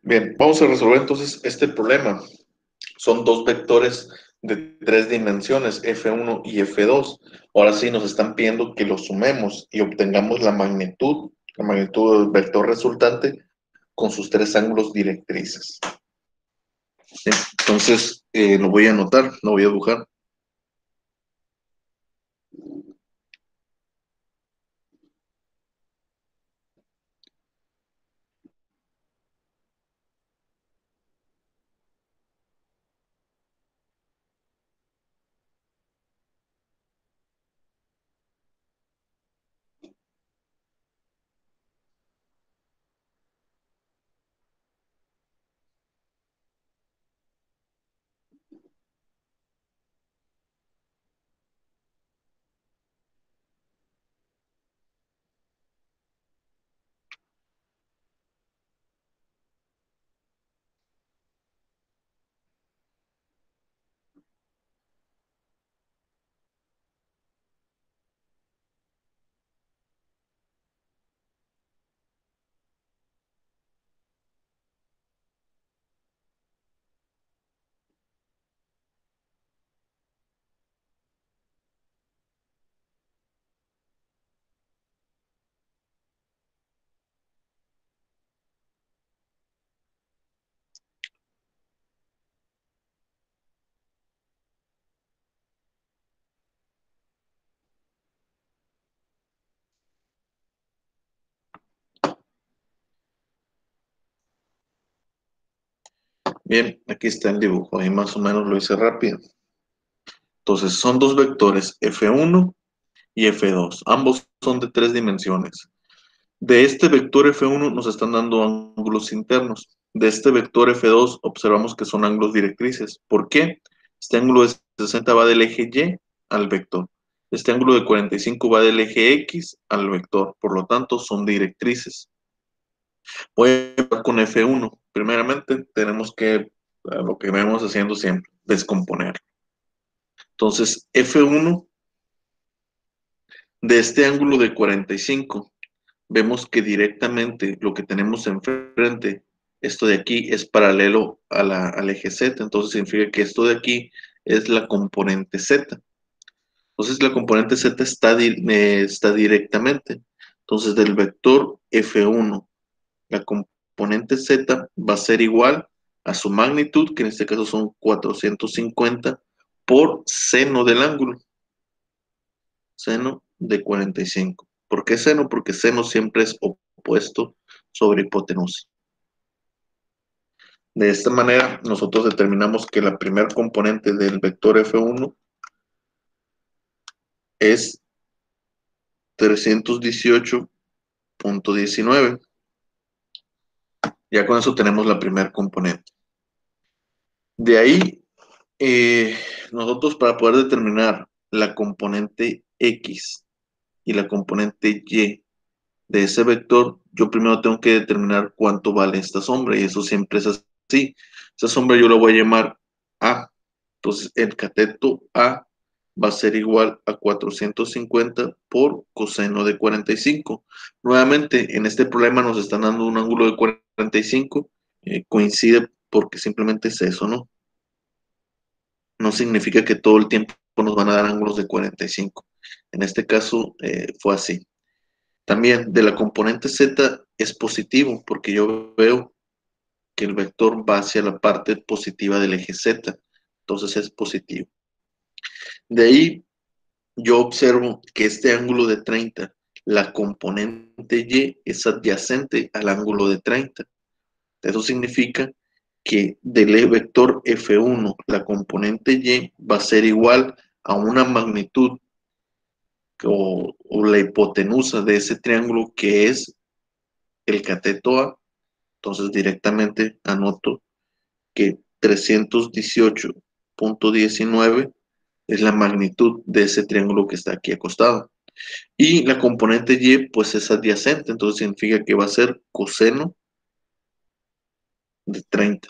Bien, vamos a resolver entonces este problema. Son dos vectores de tres dimensiones, F1 y F2. Ahora sí nos están pidiendo que los sumemos y obtengamos la magnitud del vector resultante con sus tres ángulos directrices. Bien, entonces lo voy a anotar, lo voy a dibujar. Bien, aquí está el dibujo, ahí más o menos lo hice rápido. Entonces son dos vectores, F1 y F2. Ambos son de tres dimensiones. De este vector F1 nos están dando ángulos internos. De este vector F2 observamos que son ángulos directrices. ¿Por qué? Este ángulo de 60 va del eje Y al vector. Este ángulo de 45 va del eje X al vector. Por lo tanto, son directrices. Voy a empezar con F1. Primeramente, tenemos que, lo que vemos haciendo siempre, descomponer. Entonces, F1 de este ángulo de 45 vemos que directamente lo que tenemos enfrente, esto de aquí es paralelo al eje Z, entonces significa que esto de aquí es la componente Z. Entonces la componente Z está directamente. Entonces del vector F1, la componente Z va a ser igual a su magnitud, que en este caso son 450, por seno del ángulo. Seno de 45. ¿Por qué seno? Porque seno siempre es opuesto sobre hipotenusa. De esta manera, nosotros determinamos que la primera componente del vector F1 es 318.19. Ya con eso tenemos la primera componente. De ahí, nosotros para poder determinar la componente X y la componente Y de ese vector, yo primero tengo que determinar cuánto vale esta sombra, y eso siempre es así. Esa sombra yo la voy a llamar A. Entonces, el cateto A va a ser igual a 450 por coseno de 45. Nuevamente, en este problema nos están dando un ángulo de 45, coincide porque simplemente es eso, ¿no? No significa que todo el tiempo nos van a dar ángulos de 45. En este caso, fue así. También de la componente Z es positivo porque yo veo que el vector va hacia la parte positiva del eje Z. Entonces es positivo. De ahí yo observo que este ángulo de 30, la componente Y es adyacente al ángulo de 30. Eso significa que del vector F1, la componente Y va a ser igual a una magnitud o la hipotenusa de ese triángulo que es el cateto A. Entonces directamente anoto que 318.19 es la magnitud de ese triángulo que está aquí acostado. Y la componente Y pues es adyacente, entonces significa que va a ser coseno de 30.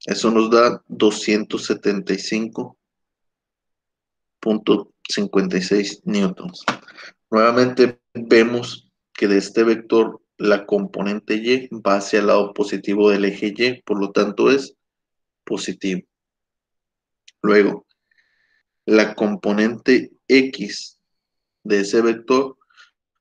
Eso nos da 275.56 newtons. Nuevamente vemos que de este vector la componente y va hacia el lado positivo del eje y, por lo tanto es positivo. Luego, la componente x de ese vector,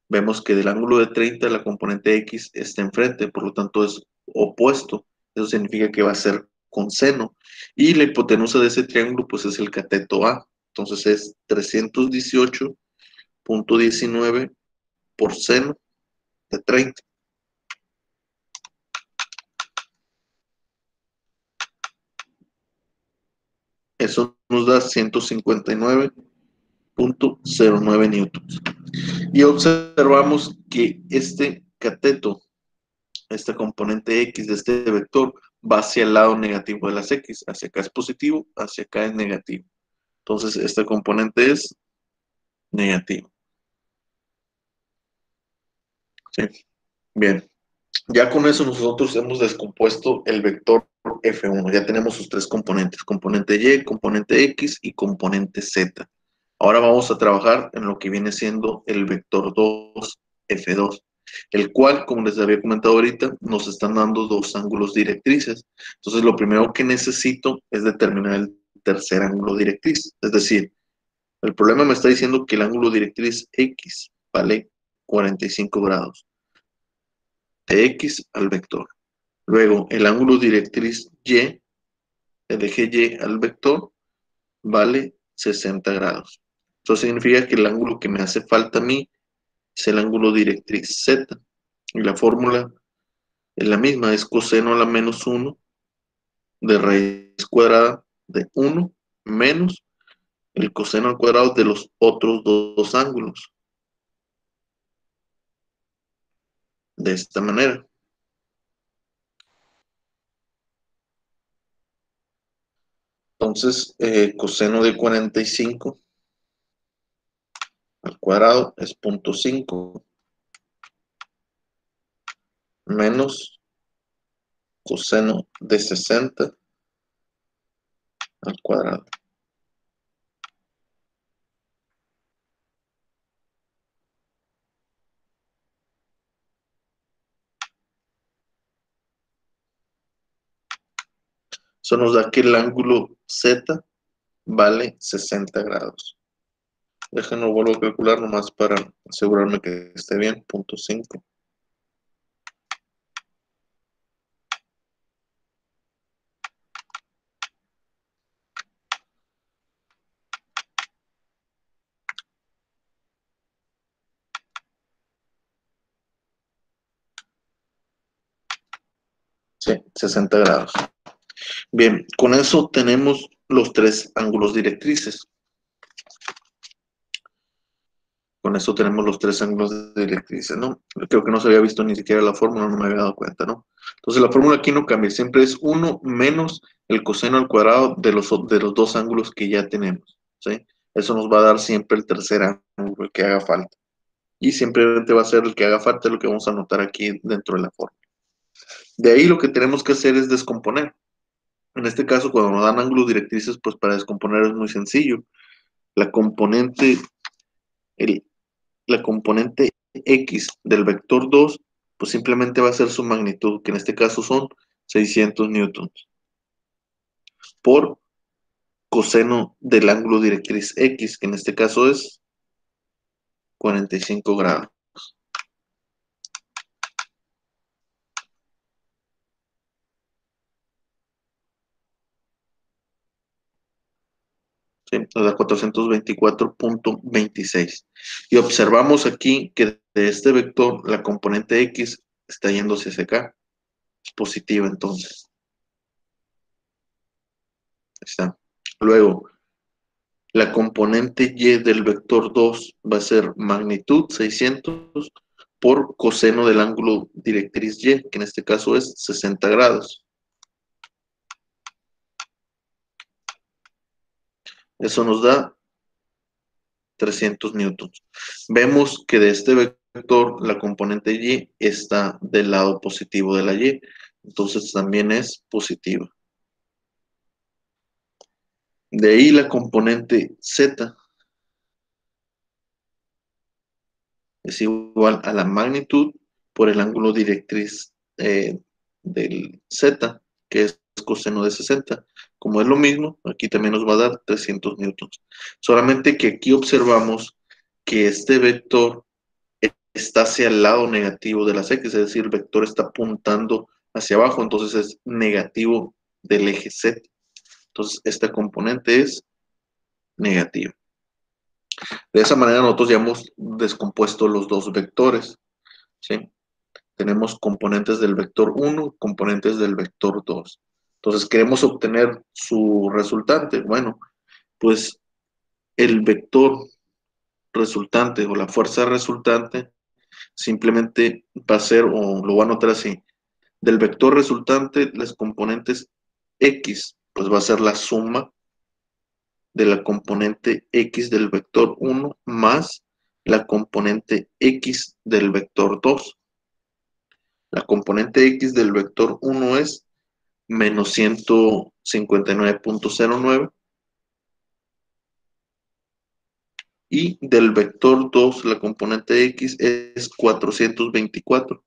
vemos que del ángulo de 30 la componente x está enfrente, por lo tanto es opuesto. Eso significa que va a ser con seno. Y la hipotenusa de ese triángulo pues es el cateto A. Entonces es 318.19 por seno de 30. Eso nos da 159.09 newtons. Y observamos que este cateto, esta componente x de este vector, va hacia el lado negativo de las x. Hacia acá es positivo, hacia acá es negativo. Entonces, esta componente es negativa. ¿Sí? Bien. Ya con eso nosotros hemos descompuesto el vector F1. Ya tenemos sus tres componentes. Componente Y, componente X y componente Z. Ahora vamos a trabajar en lo que viene siendo el vector 2, F2, el cual, como les había comentado ahorita, nos están dando dos ángulos directrices. Entonces, lo primero que necesito es determinar el tercer ángulo directriz. Es decir, el problema me está diciendo que el ángulo directriz X vale 45 grados, de X al vector. Luego, el ángulo directriz Y, el eje Y al vector, vale 60 grados. Eso significa que el ángulo que me hace falta a mí es el ángulo directriz Z. Y la fórmula es la misma, es coseno a la menos 1 de raíz cuadrada de 1 menos el coseno al cuadrado de los otros dos ángulos. De esta manera. Entonces, coseno de 45 al cuadrado es 0.5 menos coseno de 60 al cuadrado. Eso nos da que el ángulo Z vale 60 grados. Déjenlo, vuelvo a calcular nomás para asegurarme que esté bien. 0.5. Sí, 60 grados. Bien, con eso tenemos los tres ángulos directrices. Con eso tenemos los tres ángulos directrices, ¿no? Creo que no se había visto ni siquiera la fórmula, no me había dado cuenta, ¿no? Entonces la fórmula aquí no cambia, siempre es 1 menos el coseno al cuadrado de los dos ángulos que ya tenemos, ¿sí? Eso nos va a dar siempre el tercer ángulo, el que haga falta. Y siempre te va a ser el que haga falta, lo que vamos a anotar aquí dentro de la fórmula. De ahí lo que tenemos que hacer es descomponer. En este caso, cuando nos dan ángulos directrices, pues para descomponer es muy sencillo. La componente, el, la componente X del vector 2, pues simplemente va a ser su magnitud, que en este caso son 600 newtons, por coseno del ángulo directriz X, que en este caso es 45 grados. ¿Sí? Nos da 424.26. Y observamos aquí que de este vector la componente X está yéndose hacia acá. Es positiva entonces. Ahí está. Luego, la componente Y del vector 2 va a ser magnitud 600 por coseno del ángulo directriz Y, que en este caso es 60 grados. Eso nos da 300 newtons. Vemos que de este vector la componente Y está del lado positivo de la Y, entonces también es positiva. De ahí la componente Z es igual a la magnitud por el ángulo directriz del Z, que es coseno de 60. Como es lo mismo, aquí también nos va a dar 300 newtons. Solamente que aquí observamos que este vector está hacia el lado negativo de las X, es decir, el vector está apuntando hacia abajo, entonces es negativo del eje Z. Entonces, esta componente es negativa. De esa manera nosotros ya hemos descompuesto los dos vectores, ¿sí? Tenemos componentes del vector 1, componentes del vector 2. Entonces, queremos obtener su resultante. Bueno, pues el vector resultante o la fuerza resultante simplemente va a ser, o lo voy a anotar así, del vector resultante, las componentes X, pues va a ser la suma de la componente X del vector 1 más la componente X del vector 2. La componente X del vector 1 es menos 159.09 y del vector 2 la componente X es 424.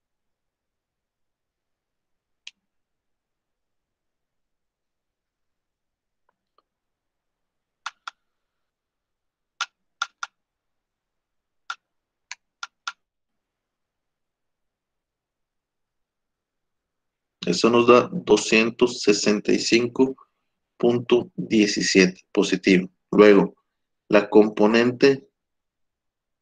Eso nos da 265.17 positivo. Luego, la componente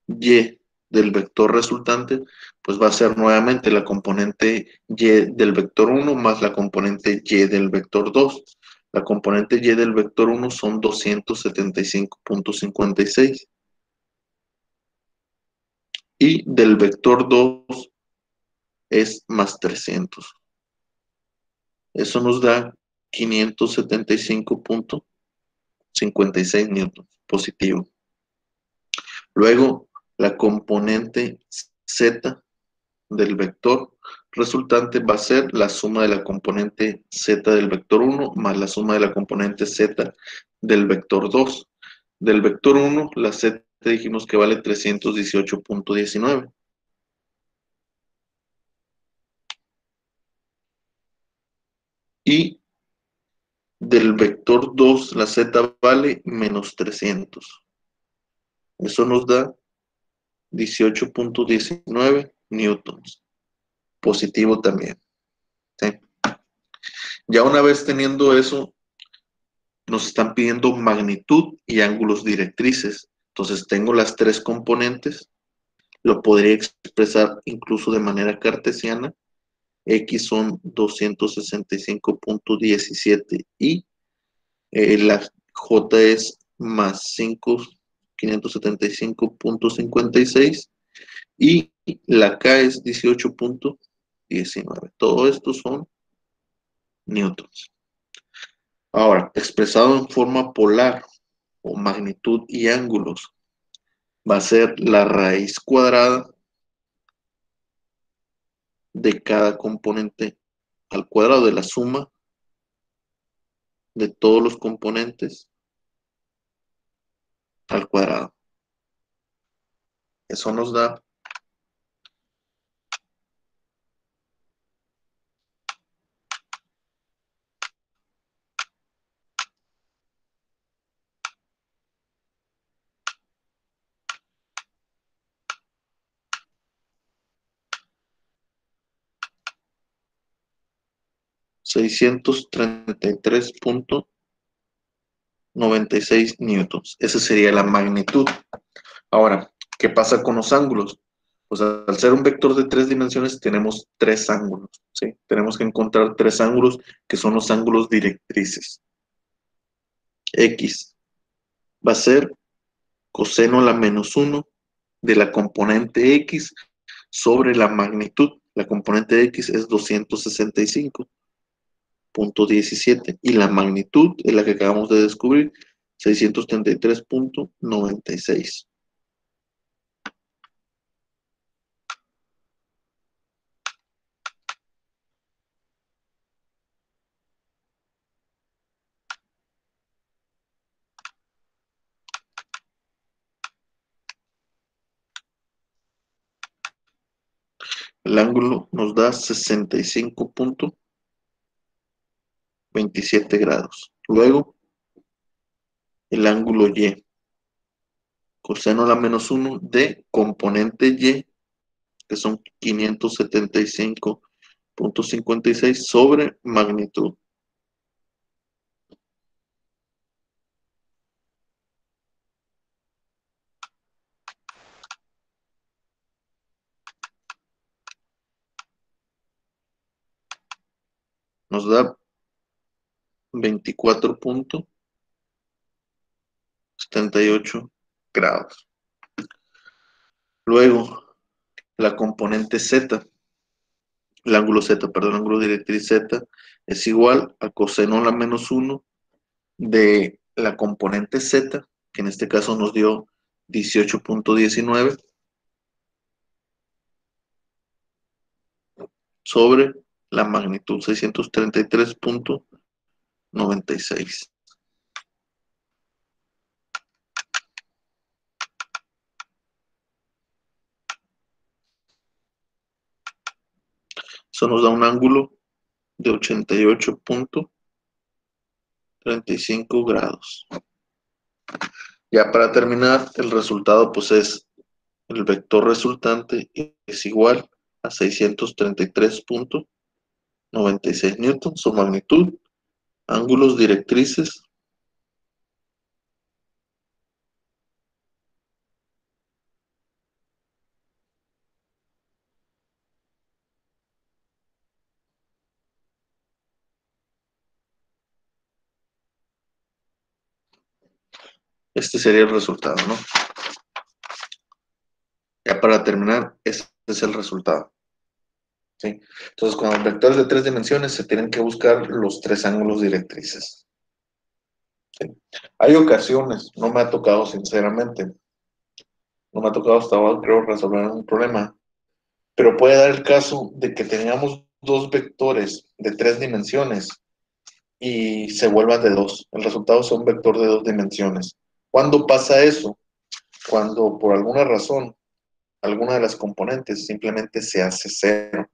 Y del vector resultante, pues va a ser nuevamente la componente Y del vector 1 más la componente Y del vector 2. La componente Y del vector 1 son 275.56 y del vector 2 es más 300. Eso nos da 575.56 newtons positivo. Luego, la componente Z del vector resultante va a ser la suma de la componente Z del vector 1 más la suma de la componente Z del vector 2. Del vector 1, la Z dijimos que vale 318.19. Y del vector 2, la Z vale menos 300. Eso nos da 18.19 newtons. Positivo también. ¿Sí? Ya una vez teniendo eso, nos están pidiendo magnitud y ángulos directrices. Entonces tengo las tres componentes, lo podría expresar incluso de manera cartesiana. X son 265.17 y la J es más 575.56 y la K es 18.19. Todo esto son newtons. Ahora, expresado en forma polar o magnitud y ángulos, va a ser la raíz cuadrada de cada componente al cuadrado de la suma de todos los componentes al cuadrado. Eso nos da 633.96 newtons. Esa sería la magnitud. Ahora, ¿qué pasa con los ángulos? Pues al ser un vector de tres dimensiones tenemos tres ángulos, ¿sí? Tenemos que encontrar tres ángulos que son los ángulos directrices. X va a ser coseno a la menos 1 de la componente X sobre la magnitud. La componente de X es 265.17 y la magnitud es la que acabamos de descubrir, 633.96. El ángulo nos da 65.27 grados. Luego, el ángulo Y, coseno a la menos 1 de componente Y, que son 575.56 sobre magnitud. Nos da 24.78 grados. Luego, la componente Z, el ángulo Z, perdón, el ángulo directriz Z, es igual a coseno a la menos 1 de la componente Z, que en este caso nos dio 18.19, sobre la magnitud 633.96. Eso nos da un ángulo de 88.35 grados. Ya para terminar, el resultado pues es el vector resultante es igual a 633.96 newtons, su magnitud, ángulos directrices. Este sería el resultado, ¿no? Ya para terminar, este es el resultado. ¿Sí? Entonces, con los vectores de 3 dimensiones se tienen que buscar los 3 ángulos directrices. ¿Sí? Hay ocasiones, no me ha tocado sinceramente, no me ha tocado hasta ahora, creo, resolver un problema, pero puede dar el caso de que tengamos dos vectores de 3 dimensiones y se vuelvan de 2. El resultado sea un vector de 2 dimensiones. ¿Cuándo pasa eso? Cuando por alguna razón alguna de las componentes simplemente se hace cero.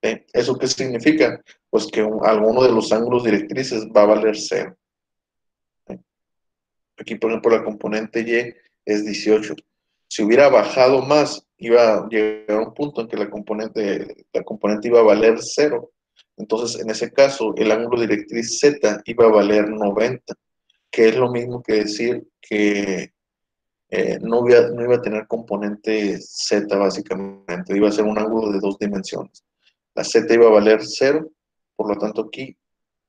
¿Sí? ¿Eso qué significa? Pues que alguno de los ángulos directrices va a valer cero. ¿Sí? Aquí, por ejemplo, la componente Y es 18. Si hubiera bajado más, iba a llegar a un punto en que la componente iba a valer cero. Entonces, en ese caso, el ángulo directriz Z iba a valer 90, que es lo mismo que decir que no iba a tener componente Z básicamente, iba a ser un ángulo de 2 dimensiones. La Z iba a valer cero, por lo tanto aquí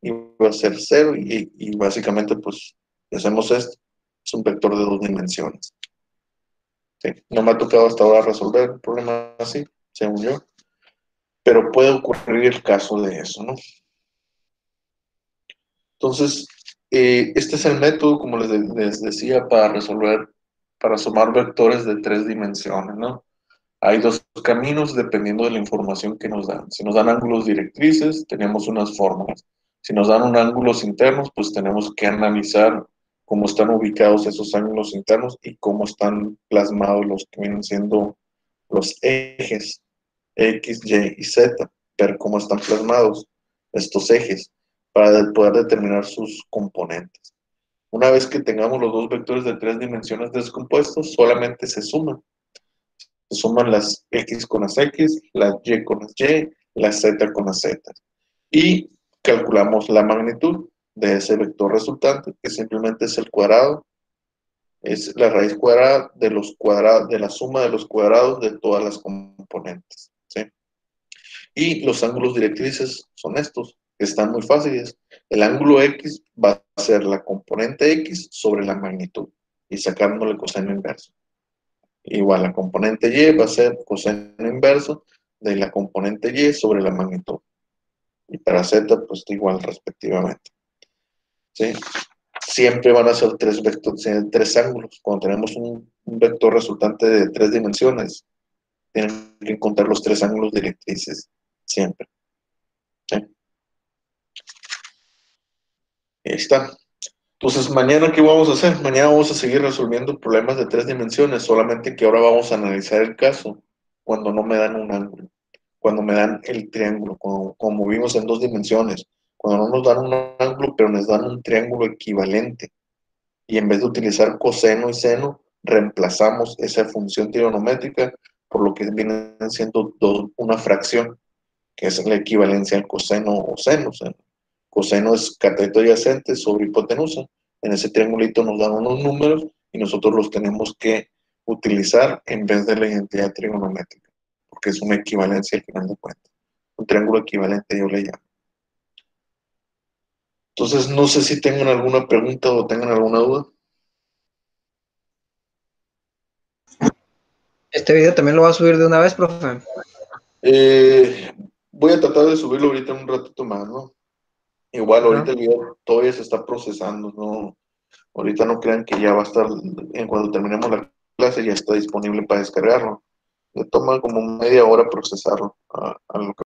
iba a ser cero y básicamente pues si hacemos esto, es un vector de 2 dimensiones. ¿Sí? No me ha tocado hasta ahora resolver un problema así, según yo, pero puede ocurrir el caso de eso, ¿no? Entonces, este es el método, como les decía, para sumar vectores de 3 dimensiones, ¿no? Hay dos caminos dependiendo de la información que nos dan. Si nos dan ángulos directrices, tenemos unas fórmulas. Si nos dan ángulos internos, pues tenemos que analizar cómo están ubicados esos ángulos internos y cómo están plasmados los que vienen siendo los ejes X, Y y Z. Ver cómo están plasmados estos ejes para poder determinar sus componentes. Una vez que tengamos los dos vectores de 3 dimensiones descompuestos, solamente se suman las X con las X, las Y con las Y, las Z con las Z. Y calculamos la magnitud de ese vector resultante, que simplemente es el cuadrado, es la raíz cuadrada de los cuadrados, de la suma de los cuadrados de todas las componentes. ¿Sí? Y los ángulos directrices son estos, que están muy fáciles. El ángulo X va a ser la componente X sobre la magnitud y sacándole coseno inverso. Igual la componente Y va a ser coseno inverso de la componente Y sobre la magnitud. Y para Z, pues igual respectivamente. ¿Sí? Siempre van a ser tres ángulos. Cuando tenemos un vector resultante de 3 dimensiones, tienen que encontrar los 3 ángulos directrices. Siempre. ¿Sí? Ahí está. Entonces, mañana, ¿qué vamos a hacer? Mañana vamos a seguir resolviendo problemas de 3 dimensiones, solamente que ahora vamos a analizar el caso cuando no me dan un ángulo. cuando me dan el triángulo, como vimos en 2 dimensiones, cuando no nos dan un ángulo, pero nos dan un triángulo equivalente. Y en vez de utilizar coseno y seno, reemplazamos esa función trigonométrica por lo que viene siendo una fracción, que es la equivalencia al coseno o seno. O sea, coseno es cateto adyacente sobre hipotenusa. En ese triangulito nos dan unos números y nosotros los tenemos que utilizar en vez de la identidad trigonométrica, porque es una equivalencia al final de cuentas. Un triángulo equivalente yo le llamo. Entonces, no sé si tengan alguna pregunta o tengan alguna duda. ¿Este video también lo va a subir de una vez, profe? Voy a tratar de subirlo ahorita en un ratito más, ¿no? Igual Ajá. ahorita el video todavía se está procesando, ¿no? Ahorita no crean que ya va a estar, en cuando terminemos la clase ya está disponible para descargarlo. Le toma como media hora procesarlo a lo que